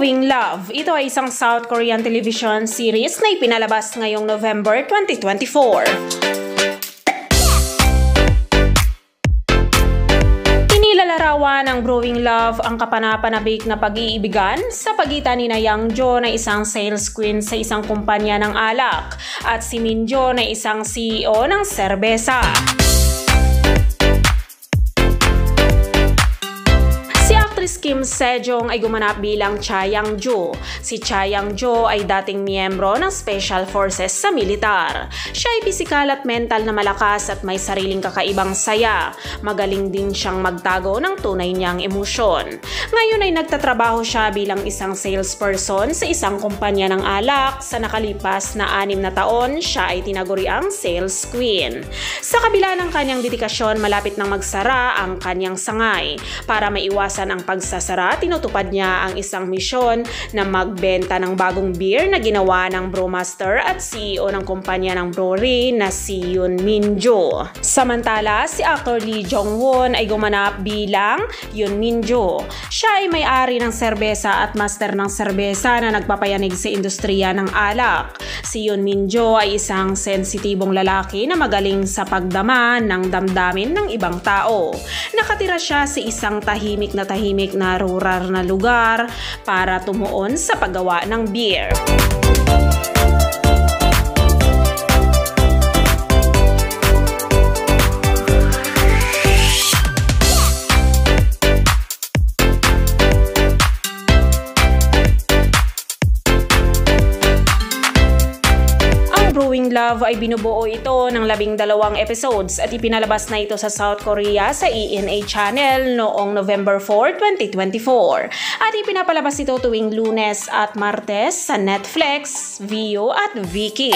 Brewing Love. Ito ay isang South Korean television series na ipinalabas ngayong November 2024. Inilalarawan ng Brewing Love ang kapanapanabik na pag-iibigan sa pagitan ni Yang Jo na isang sales queen sa isang kumpanya ng alak at si Min Jo na isang CEO ng serbesa. Si Kim Sejong ay gumanap bilang Cha Yang-jo. Si Cha Yang-jo ay dating miyembro ng Special Forces sa militar. Siya ay pisikal at mental na malakas at may sariling kakaibang saya. Magaling din siyang magtago ng tunay niyang emosyon. Ngayon ay nagtatrabaho siya bilang isang salesperson sa isang kumpanya ng alak. Sa nakalipas na 6 na taon, siya ay tinaguriang sales queen. Sa kabila ng kanyang dedikasyon, malapit nang magsara ang kanyang sangay. Para maiwasan ang pagsasara, tinutupad niya ang isang misyon na magbenta ng bagong beer na ginawa ng brewmaster at CEO ng kumpanya ng brewery na si Yoon Min Jo. Samantala, si actor Lee Jong-won ay gumanap bilang Yoon Min Jo. Siya ay may-ari ng serbesa at master ng serbesa na nagpapayanig sa industriya ng alak. Si Yoon Min Jo ay isang sensitibong lalaki na magaling sa pagdama ng damdamin ng ibang tao. Nakatira siya sa isang tahimik na rural na lugar para tumuon sa paggawa ng beer. Brewing Love ay binubuo ito ng 12 episodes at ipinalabas na ito sa South Korea sa ENA Channel noong November 4, 2024. At ipinapalabas ito tuwing Lunes at Martes sa Netflix, Viu at Viki.